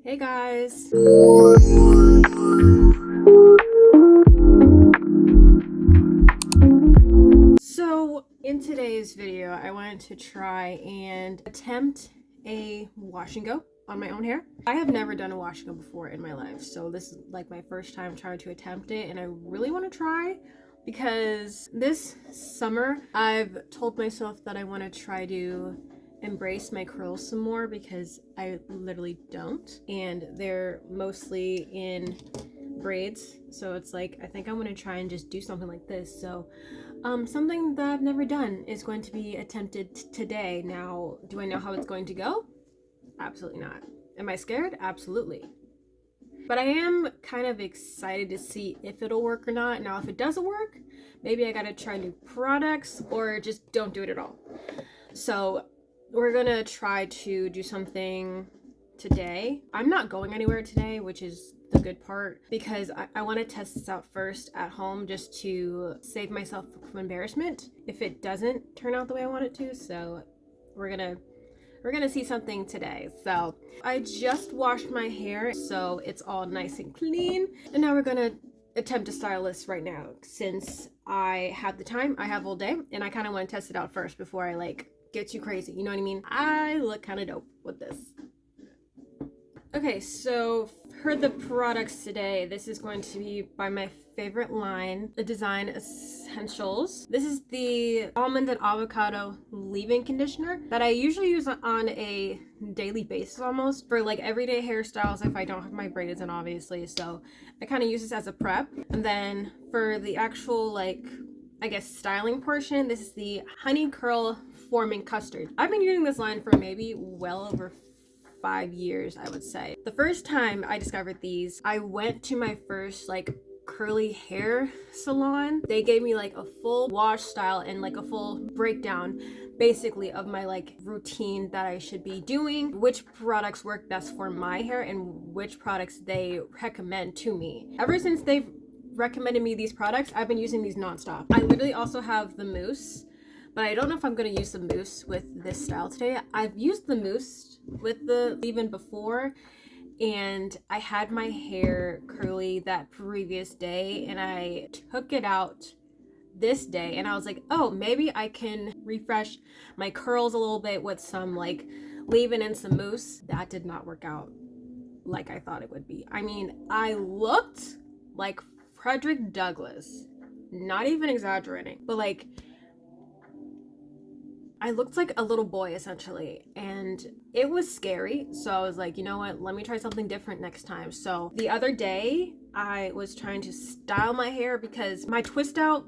Hey guys. So in today's video, I wanted to try and attempt a wash and go on my own hair. I have never done a wash and go before in my life, so this is like my first time trying to attempt it, and I really want to try because this summer I've told myself that I want to try to embrace my curls some more because I literally don't, and they're mostly in braids, so it's like I think I'm going to try and just do something like this. So something that I've never done is going to be attempted today. Now, do I know how it's going to go? Absolutely not. Am I scared? Absolutely. But I am kind of excited to see if it'll work or not. Now, if it doesn't work, maybe I gotta try new products or just don't do it at all. So we're gonna try to do something today. I'm not going anywhere today, which is the good part, because I want to test this out first at home just to save myself from embarrassment if it doesn't turn out the way I want it to. So we're gonna see something today. So I just washed my hair, so it's all nice and clean, and now we're gonna attempt to style this right now. Since I have the time, I have all day, and I kind of want to test it out first before I like get too crazy, you know what I mean? I look kind of dope with this. Okay, so for the products today, this is going to be by my favorite line, the Design Essentials. This is the almond and avocado leave-in conditioner that I usually use on a daily basis almost for like everyday hairstyles if I don't have my braids in, obviously. So I kind of use this as a prep. And then for the actual like, I guess, styling portion, this is the Honey Curl Forming Custard. I've been using this line for maybe well over 5 years, I would say. The first time I discovered these, I went to my first like curly hair salon. They gave me like a full wash style and like a full breakdown basically of my like routine that I should be doing, which products work best for my hair and which products they recommend to me. Ever since they've recommended me these products, I've been using these nonstop. I literally also have the mousse, but I don't know if I'm going to use the mousse with this style today. I've used the mousse with the leave-in before, and I had my hair curly that previous day, and I took it out this day, and I was like, oh, maybe I can refresh my curls a little bit with some like leave-in and some mousse. That did not work out like I thought it would be. I mean, I looked like Frederick Douglass, not even exaggerating, but like I looked like a little boy essentially, and it was scary. So I was like, you know what, let me try something different next time. So the other day I was trying to style my hair because my twist out,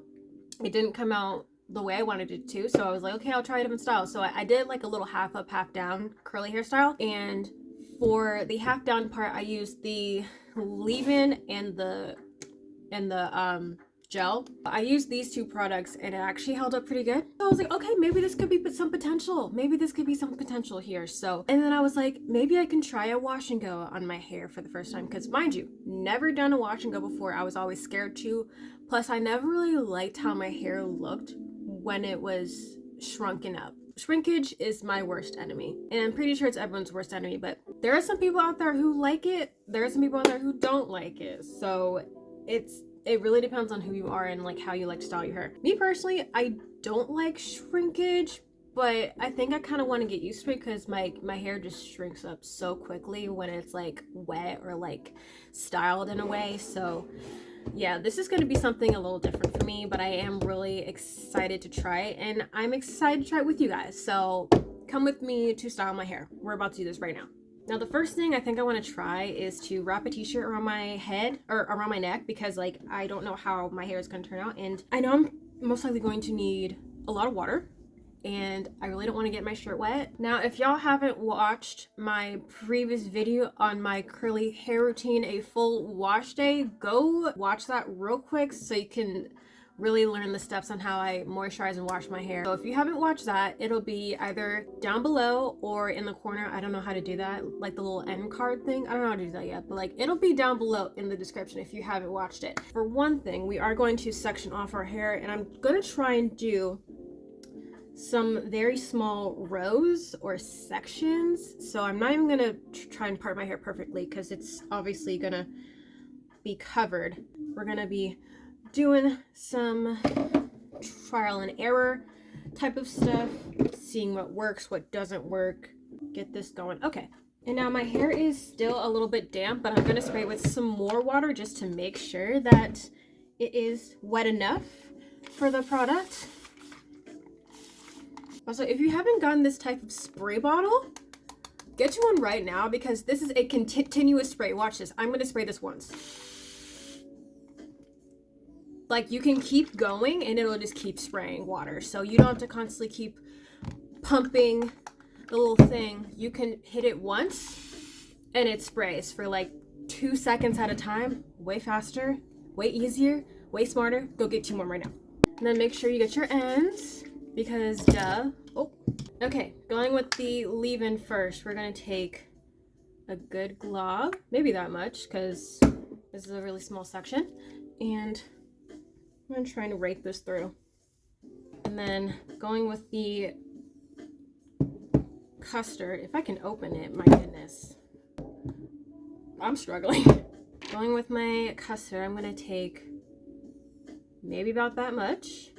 it didn't come out the way I wanted it to. So I was like, okay, I'll try a different style. So I did like a little half up, half down curly hairstyle, and for the half down part I used the leave-in and the gel. I used these two products and it actually held up pretty good. So I was like, okay, maybe this could be some potential. Maybe this could be some potential here. So, and then I was like, maybe I can try a wash and go on my hair for the first time. Because mind you, never done a wash and go before. I was always scared to. Plus, I never really liked how my hair looked when it was shrunken up. Shrinkage is my worst enemy, and I'm pretty sure it's everyone's worst enemy, but there are some people out there who like it. There are some people out there who don't like it. So it really depends on who you are and like how you like to style your hair. Me personally, I don't like shrinkage, but I think I kind of want to get used to it because my hair just shrinks up so quickly when it's like wet or like styled in a way. So yeah, this is going to be something a little different for me, but I am really excited to try it, and I'm excited to try it with you guys. So come with me to style my hair. We're about to do this right now. Now, the first thing I think I want to try is to wrap a t-shirt around my head or around my neck, because like I don't know how my hair is going to turn out, and I know I'm most likely going to need a lot of water, and I really don't want to get my shirt wet. Now, if y'all haven't watched my previous video on my curly hair routine, a full wash day, go watch that real quick so you can really learn the steps on how I moisturize and wash my hair. So if you haven't watched that, it'll be either down below or in the corner. I don't know how to do that, like the little end card thing. I don't know how to do that yet, but like it'll be down below in the description if you haven't watched it. For one thing, we are going to section off our hair, and I'm gonna try and do some very small rows or sections. So I'm not even gonna try and part my hair perfectly because it's obviously gonna be covered. We're gonna be doing some trial and error type of stuff, seeing what works, what doesn't work, get this going. Okay. And now my hair is still a little bit damp, but I'm gonna spray it with some more water just to make sure that it is wet enough for the product. Also, if you haven't gotten this type of spray bottle, get you one right now because this is a continuous spray. Watch this. I'm gonna spray this once. Like, you can keep going and it'll just keep spraying water. So you don't have to constantly keep pumping the little thing. You can hit it once and it sprays for like 2 seconds at a time. Way faster, way easier, way smarter. Go get you one right now. And then make sure you get your ends because duh. Oh, okay. Going with the leave-in first. We're gonna take a good glob, maybe that much because this is a really small section. And I'm gonna try and rake this through. And then going with the custard, if I can open it, my goodness. I'm struggling. Going with my custard, I'm gonna take maybe about that much.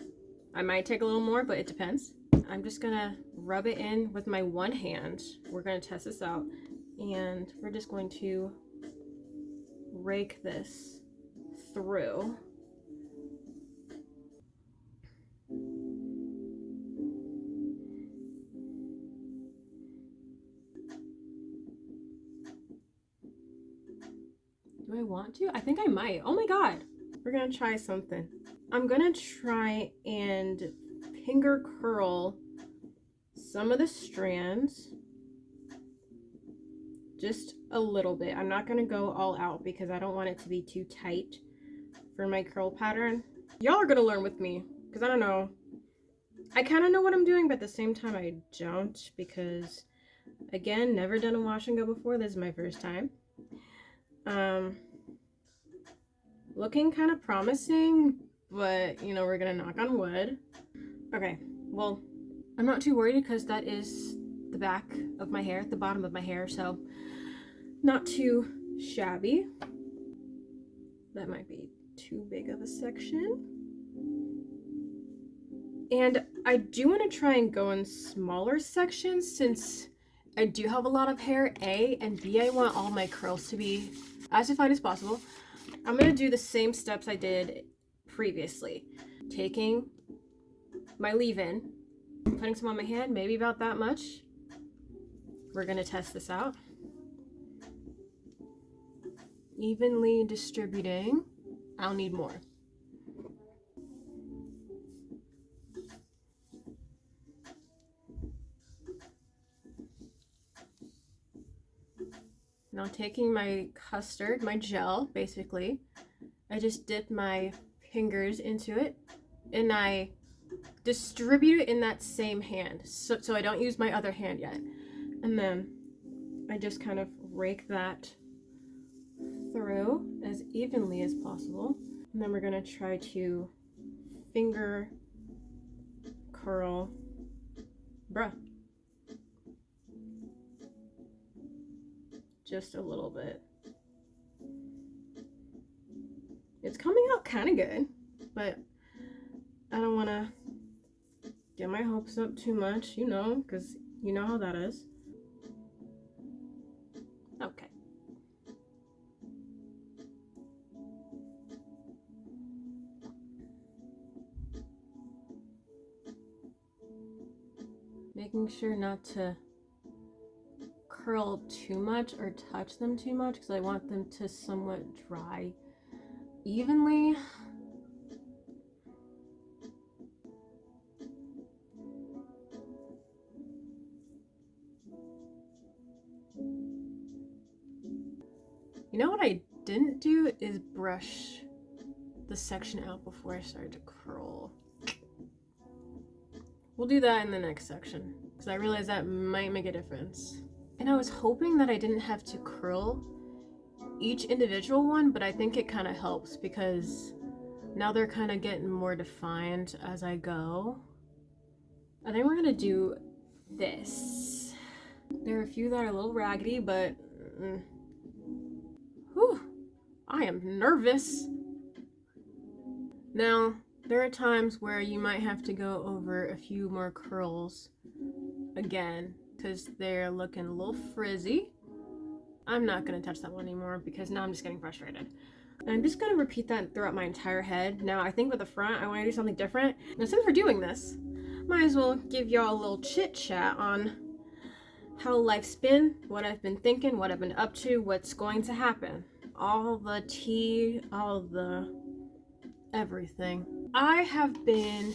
I might take a little more, but it depends. I'm just gonna rub it in with my one hand. We're gonna test this out. And we're just going to rake this through. Do I want to? I think I might. Oh my God. We're gonna try something. I'm gonna try and finger curl some of the strands. Just a little bit. I'm not gonna go all out because I don't want it to be too tight for my curl pattern. Y'all are gonna learn with me because I don't know. I kind of know what I'm doing, but at the same time I don't because, again, never done a wash and go before. This is my first time. Looking kind of promising, but you know, we're gonna knock on wood. Okay, well, I'm not too worried because that is the back of my hair, the bottom of my hair, so not too shabby. That might be too big of a section. And I do want to try and go in smaller sections since I do have a lot of hair, A, and B, I want all my curls to be as defined as possible. I'm going to do the same steps I did previously. Taking my leave-in, putting some on my hand, maybe about that much. We're going to test this out. Evenly distributing. I'll need more. Now taking my custard, my gel, basically, I just dip my fingers into it and I distribute it in that same hand. So I don't use my other hand yet. And then I just kind of rake that through as evenly as possible. And then we're gonna try to finger curl, just a little bit. It's coming out kind of good, but I don't want to get my hopes up too much, you know, because you know how that is. Okay. Making sure not to curl too much or touch them too much because I want them to somewhat dry evenly. You know what I didn't do is brush the section out before I started to curl. We'll do that in the next section because I realized that might make a difference. And I was hoping that I didn't have to curl each individual one, but I think it kind of helps because now they're kind of getting more defined as I go. I think we're gonna do this. There are a few that are a little raggedy, but whew, I am nervous. Now, there are times where you might have to go over a few more curls again because they're looking a little frizzy. I'm not gonna touch that one anymore because now I'm just getting frustrated. And I'm just gonna repeat that throughout my entire head. Now, I think with the front, I wanna do something different. And since we're doing this, might as well give y'all a little chit chat on how life's been, what I've been thinking, what I've been up to, what's going to happen. All the tea, all the everything. I have been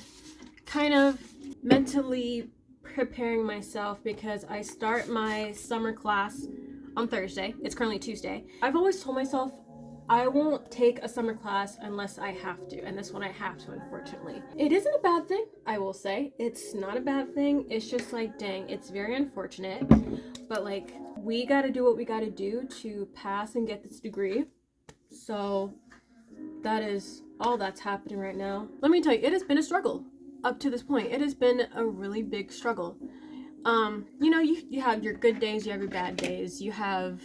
kind of mentally preparing myself because I start my summer class on Thursday. It's currently Tuesday. I've always told myself I won't take a summer class unless I have to, and this one I have to, unfortunately. It isn't a bad thing, I will say. It's not a bad thing. It's just like, dang, it's very unfortunate, but like, we gotta do what we gotta do to pass and get this degree. So that is all that's happening right now. Let me tell you, it has been a struggle up to this point. It has been a really big struggle. You know, you have your good days, you have your bad days, you have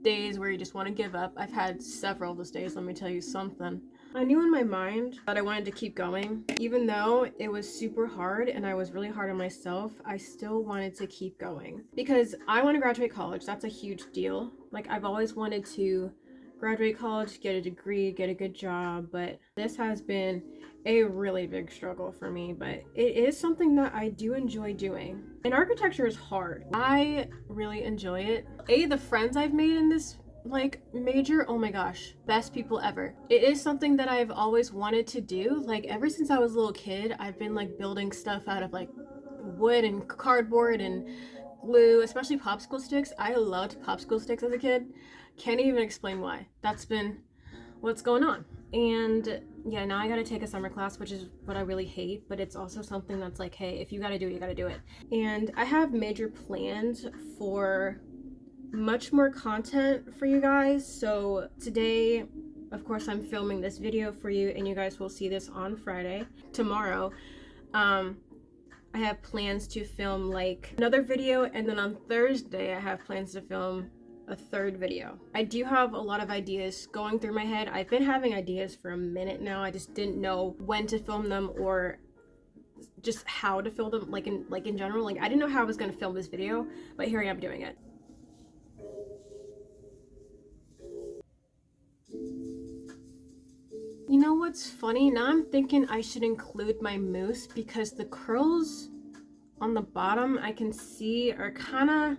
days where you just want to give up. I've had several of those days, let me tell you something. I knew in my mind that I wanted to keep going. Even though it was super hard and I was really hard on myself, I still wanted to keep going. Because I want to graduate college, that's a huge deal. Like, I've always wanted to graduate college, get a degree, get a good job, but this has been a really big struggle for me, but it is something that I do enjoy doing. And architecture is hard. I really enjoy it. The friends I've made in this like major, oh my gosh, best people ever. It is something that I've always wanted to do. Like, ever since I was a little kid, I've been like building stuff out of like wood and cardboard and glue, especially popsicle sticks. I loved popsicle sticks as a kid. Can't even explain why. That's been what's going on. And yeah, now I gotta take a summer class, which is what I really hate, but it's also something that's like, hey, if you gotta do it, you gotta do it. And I have major plans for much more content for you guys. So today, of course, I'm filming this video for you, and you guys will see this on Friday. Tomorrow, I have plans to film like another video, and then on Thursday, I have plans to film a third video. I do have a lot of ideas going through my head. I've been having ideas for a minute now. I just didn't know when to film them or just how to film them, like in general. Like, I didn't know how I was gonna film this video, but here I am doing it. You know what's funny? Now I'm thinking I should include my mousse because the curls on the bottom I can see are kind of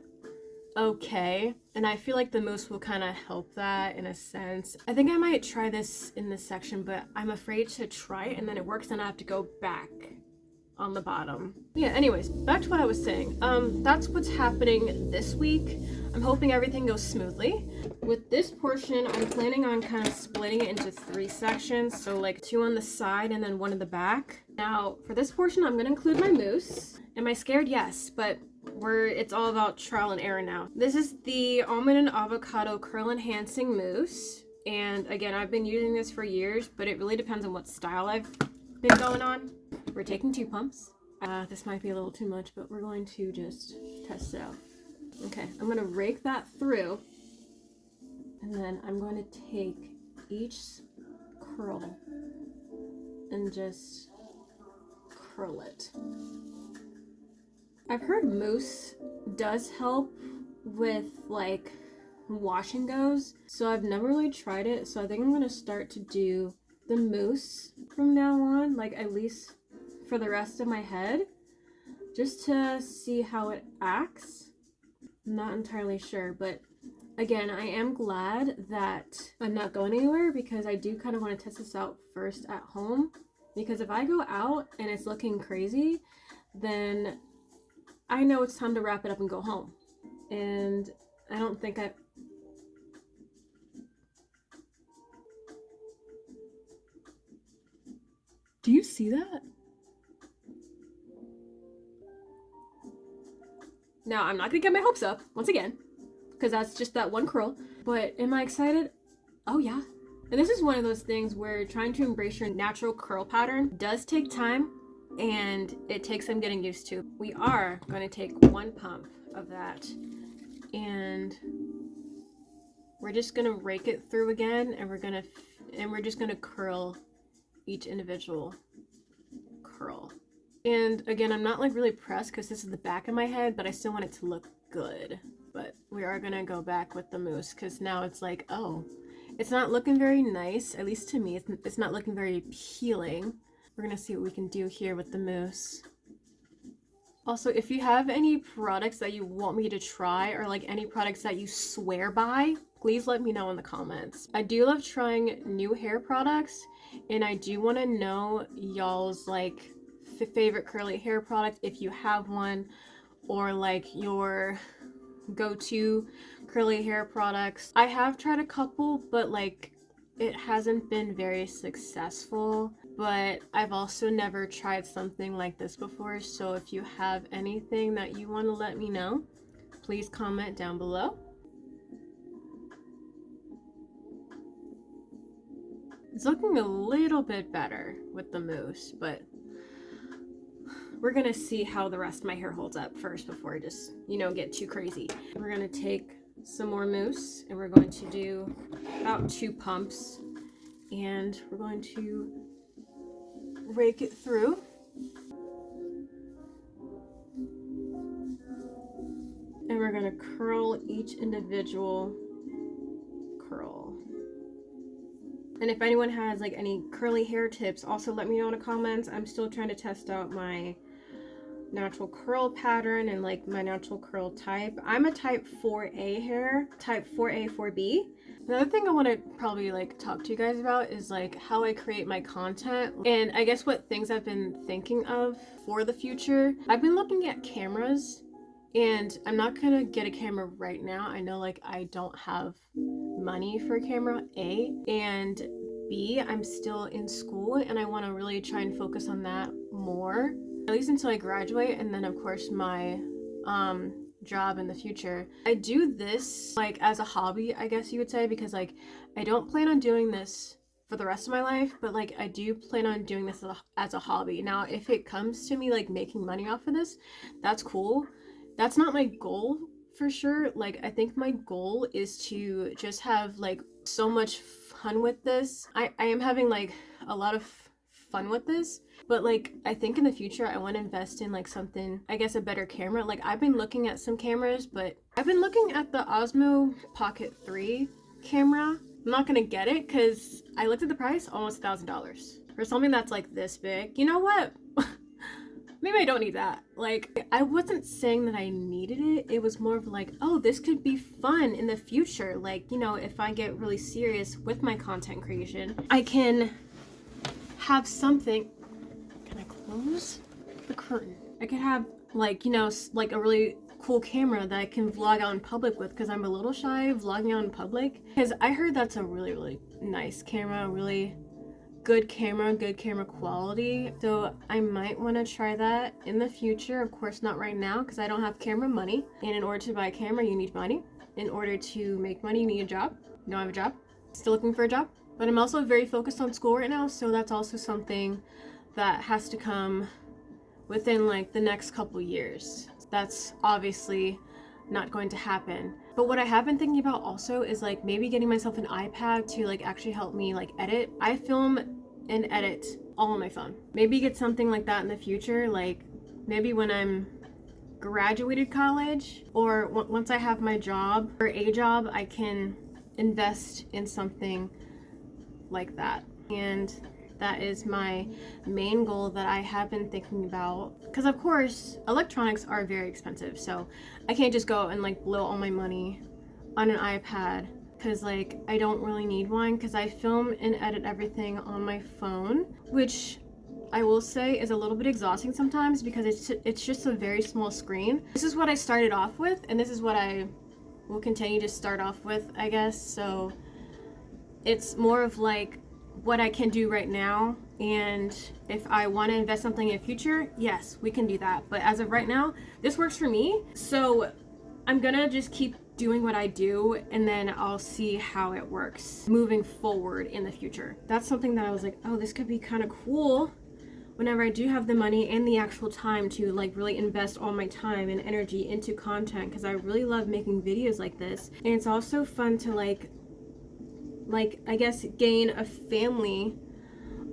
okay, and I feel like the mousse will kind of help that in a sense. I think I might try this in this section, but I'm afraid to try it and then it works and I have to go back on the bottom. Yeah, anyways, back to what I was saying. That's what's happening this week. I'm hoping everything goes smoothly. With this portion, I'm planning on kind of splitting it into 3 sections, so like 2 on the side and then 1 in the back. Now, for this portion, I'm gonna include my mousse. Am I scared? Yes, but it's all about trial and error now. This is the almond and avocado curl enhancing mousse, and again, I've been using this for years, but it really depends on what style I've been going on. We're taking 2 pumps. This might be a little too much, but we're going to just test it out. Okay, I'm gonna rake that through, and then I'm going to take each curl and just curl it. I've heard mousse does help with like wash and goes, so I've never really tried it, so I think I'm gonna start to do the mousse from now on, like at least for the rest of my head, just to see how it acts. I'm not entirely sure, but again, I am glad that I'm not going anywhere because I do kind of want to test this out first at home, because if I go out and it's looking crazy, then I know it's time to wrap it up and go home. And I don't think Do you see that? Now, I'm not gonna get my hopes up, once again, because that's just that one curl. But am I excited? Oh yeah. And this is one of those things where trying to embrace your natural curl pattern does take time. and it takes some getting used to. We are going to take one pump of that, and we're just going to rake it through again, and we're just going to curl each individual curl. And again, I'm not like really pressed because this is the back of my head, but I still want it to look good. But we are gonna go back with the mousse because now it's like, oh, it's not looking very nice, at least to me. It's not looking very appealing. We're gonna see what we can do here with the mousse. Also, if you have any products that you want me to try, or like any products that you swear by, please let me know in the comments. I do love trying new hair products, and I do want to know y'all's like favorite curly hair product if you have one, or like your go-to curly hair products. I have tried a couple, but like it hasn't been very successful. But I've also never tried something like this before, so if you have anything that you want to let me know, please comment down below. It's looking a little bit better with the mousse, but we're gonna see how the rest of my hair holds up first before I just, get too crazy. We're gonna take some more mousse and we're going to do about 2 pumps, and we're going to rake it through. And we're gonna curl each individual curl. And if anyone has like any curly hair tips, also let me know in the comments. I'm still trying to test out my natural curl pattern and like my natural curl type. I'm a type 4A hair, type 4A, 4B. Another thing I want to probably like talk to you guys about is like how I create my content, and I guess what things I've been thinking of for the future. I've been looking at cameras, and I'm not gonna get a camera right now. I know like I don't have money for a camera, A, and B, I'm still in school and I want to really try and focus on that more, at least until I graduate, and then of course my job in the future. I do this like as a hobby, I guess you would say, because like I don't plan on doing this for the rest of my life, but like I do plan on doing this as a hobby. Now if it comes to me like making money off of this, that's cool. That's not my goal for sure. Like I think my goal is to just have like so much fun with this. I am having like a lot of fun with this, but like I think in the future I want to invest in like something, I guess a better camera. Like I've been looking at some cameras, but I've been looking at the Osmo Pocket 3 camera. I'm not gonna get it because I looked at the price, almost $1,000 for something that's like this big. You know what? Maybe I don't need that. Like, I wasn't saying that I needed it. It was more of like, oh, this could be fun in the future. Like, if I get really serious with my content creation, I can have something. Can I close the curtain? I could have like, like a really cool camera that I can vlog out in public with, because I'm a little shy vlogging out in public. Because I heard that's a really, really nice camera, really good camera quality. So I might want to try that in the future. Of course not right now because I don't have camera money, and in order to buy a camera you need money. In order to make money you need a job. You don't have a job, still looking for a job. But I'm also very focused on school right now, so that's also something that has to come within like the next couple years. That's obviously not going to happen. But what I have been thinking about also is like maybe getting myself an iPad to like actually help me like edit. I film and edit all on my phone. Maybe get something like that in the future, like maybe when I'm graduated college, or once I have my job or a job, I can invest in something like that. And that is my main goal that I have been thinking about, because of course electronics are very expensive, so I can't just go and like blow all my money on an iPad, because like I don't really need one, because I film and edit everything on my phone, which I will say is a little bit exhausting sometimes because it's just a very small screen. This is what I started off with, and this is what I will continue to start off with, I guess. So it's more of like what I can do right now, and if I want to invest something in the future, yes, we can do that. But as of right now, this works for me, so I'm gonna just keep doing what I do, and then I'll see how it works moving forward in the future. That's something that I was like, oh, this could be kind of cool whenever I do have the money and the actual time to like really invest all my time and energy into content, because I really love making videos like this. And it's also fun to like I guess gain a family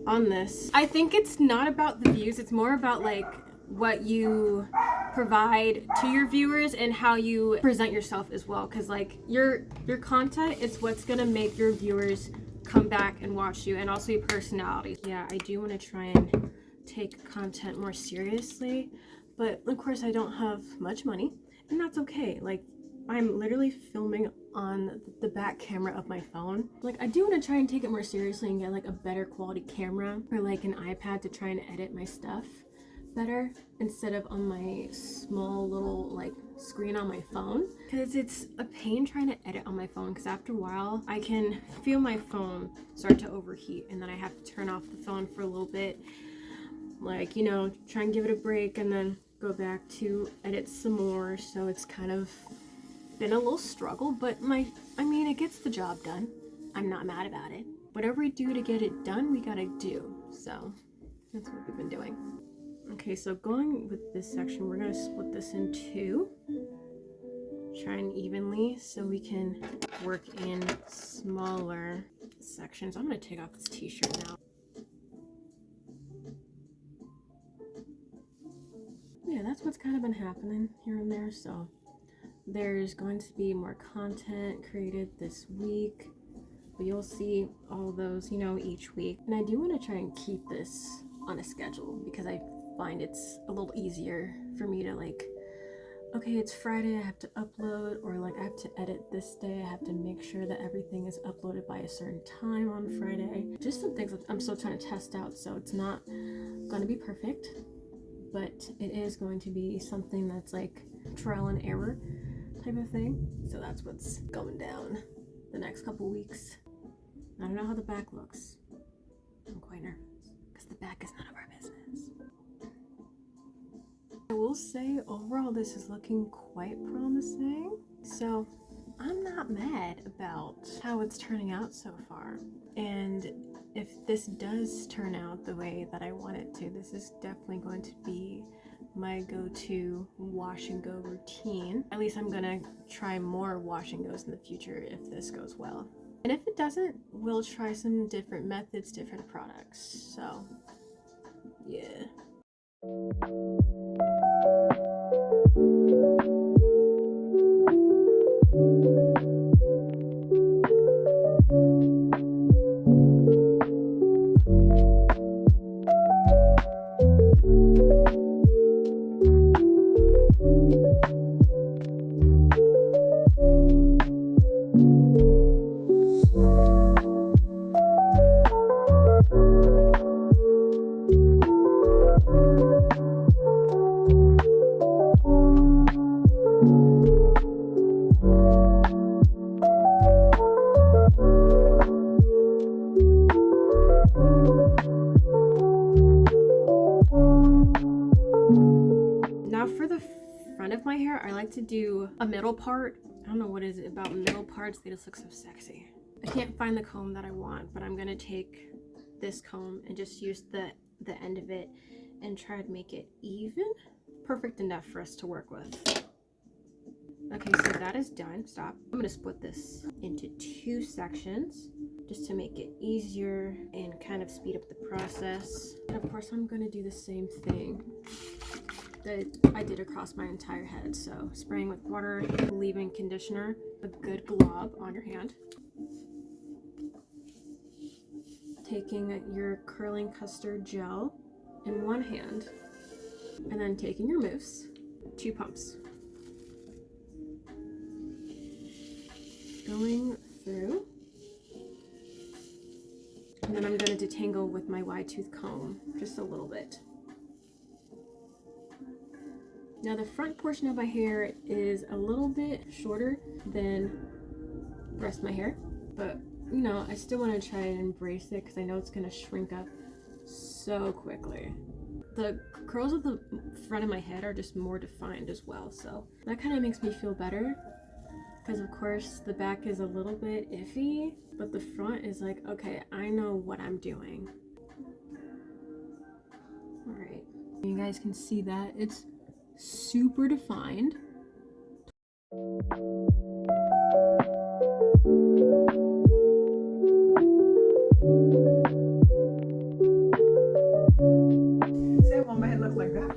on this. I think it's not about the views, it's more about like what you provide to your viewers and how you present yourself as well, because like your content is what's gonna make your viewers come back and watch you, and also your personality. Yeah, I do want to try and take content more seriously, but of course I don't have much money, and that's okay. Like, I'm literally filming on the back camera of my phone. Like, I do want to try and take it more seriously and get like a better quality camera or like an iPad to try and edit my stuff better instead of on my small little like screen on my phone, because it's a pain trying to edit on my phone, because after a while I can feel my phone start to overheat, and then I have to turn off the phone for a little bit, like, you know, try and give it a break and then go back to edit some more. So it's kind of been a little struggle, but I mean, it gets the job done. I'm not mad about it. Whatever we do to get it done, we gotta do. So that's what we've been doing. Okay, so going with this section, we're gonna split this in two, try and evenly, so we can work in smaller sections. I'm gonna take off this t-shirt now. Yeah, that's what's kind of been happening here and there. So there's going to be more content created this week, but you'll see all those, you know, each week. And I do want to try and keep this on a schedule, because I find it's a little easier for me to like, okay, it's Friday, I have to upload, or like I have to edit this day, I have to make sure that everything is uploaded by a certain time on Friday. Just some things that I'm still trying to test out, so it's not going to be perfect, but it is going to be something that's like trial and error type of thing. So that's what's going down the next couple weeks. I don't know how the back looks. I'm quite nervous, because the back is none of our business. I will say overall this is looking quite promising, so I'm not mad about how it's turning out so far. And if this does turn out the way that I want it to, this is definitely going to be my go-to wash and go routine. At least I'm gonna try more wash and goes in the future if this goes well. And if it doesn't, we'll try some different methods, different products. So yeah. Of my hair, I like to do a middle part. I don't know what is it about middle parts, they just look so sexy. I can't find the comb that I want, but I'm gonna take this comb and just use the end of it and try to make it even, perfect enough for us to work with. Okay, so that is done. Stop. I'm gonna split this into two sections just to make it easier and kind of speed up the process. And of course I'm gonna do the same thing that I did across my entire head. So spraying with water, leaving conditioner, a good glob on your hand. Taking your curling custard gel in one hand, and then taking your mousse, 2 pumps. Going through. And then I'm going to detangle with my wide tooth comb just a little bit. Now the front portion of my hair is a little bit shorter than the rest of my hair, but you know, I still want to try and embrace it because I know it's going to shrink up so quickly. The curls at the front of my head are just more defined as well, so that kind of makes me feel better, because of course the back is a little bit iffy, but the front is like, okay, I know what I'm doing. All right, you guys can see that it's super defined. Say one, my head looks like that.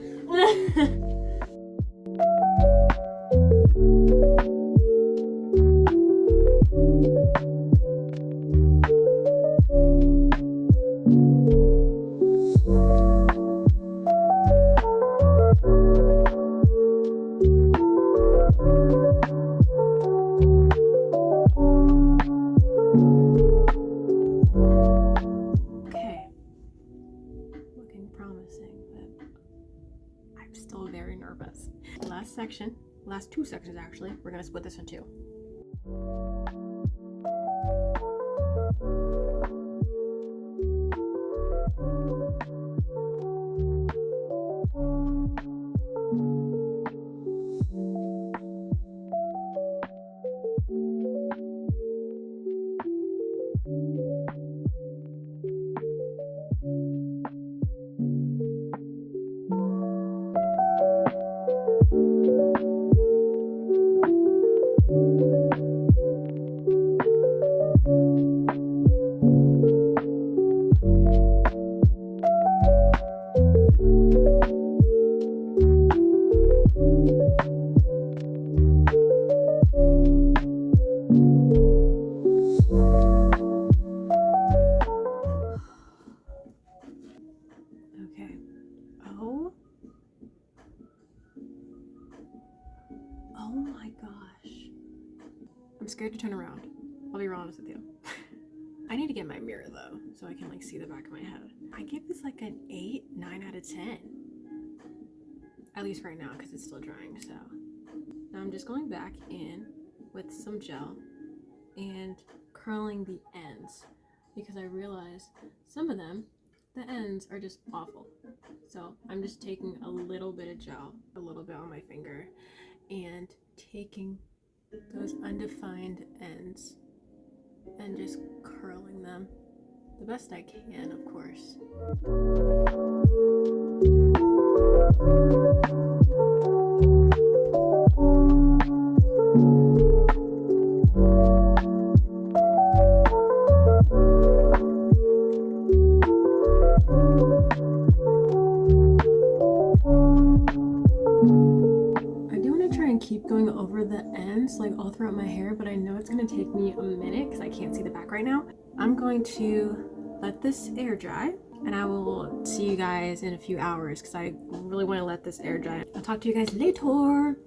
Okay, looking promising, but I'm still very nervous. Last section, last two sections actually, we're gonna split this in two. Okay. Oh my gosh. I'm scared to turn around. I'll be honest with you. I need to get my mirror though, so I can like see the back of my head. I give this like an 8, 9 out of 10. At least right now, because it's still drying, so. Now I'm just going back in with some gel and curling the ends because I realize some of them, the ends are just awful. So I'm just taking a little bit of gel, a little bit on my finger, and taking those undefined ends and just curling them the best I can, of course. Keep going over the ends like all throughout my hair, but I know it's gonna take me a minute because I can't see the back right now. I'm going to let this air dry and I will see you guys in a few hours because I really want to let this air dry. I'll talk to you guys later.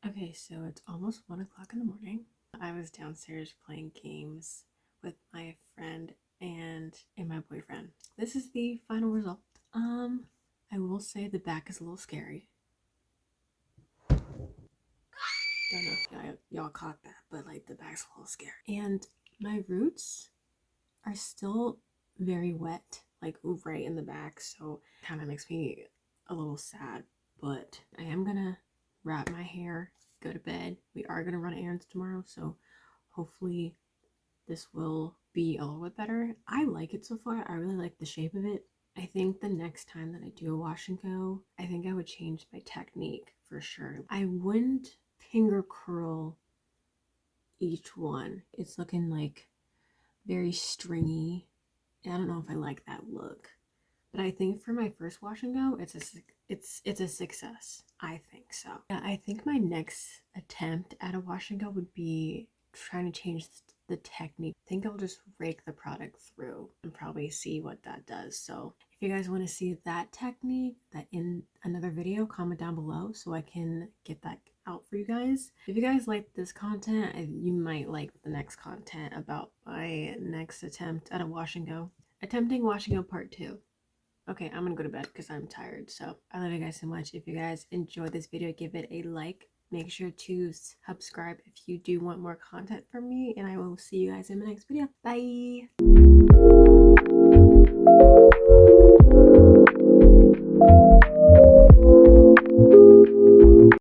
Okay, so it's almost 1 o'clock in the morning. I was downstairs playing games with my friend and my boyfriend. This is the final result. I will say the back is a little scary. Don't know if y'all caught that, but like the back's a little scary. And my roots are still very wet, like right in the back, so it kind of makes me a little sad. But I am gonna wrap my hair, go to bed. We are gonna run errands tomorrow, so hopefully this will be a little bit better. I like it so far. I really like the shape of it. I think the next time that I do a wash and go, I think I would change my technique for sure. I wouldn't finger curl each one. It's looking like very stringy. I don't know if I like that look, but I think for my first wash and go, it's a success. I think so. Yeah, I think my next attempt at a wash and go would be trying to change the technique. I think I'll just rake the product through and probably see what that does. So if you guys want to see that technique that in another video, comment down below so I can get that out for you guys. If you guys like this content, you might like the next content about my next attempt at a wash and go. Attempting wash and go part 2. Okay, I'm gonna go to bed because I'm tired. So I love you guys so much. If you guys enjoyed this video, give it a like. Make sure to subscribe if you do want more content from me, and I will see you guys in my next video. Bye!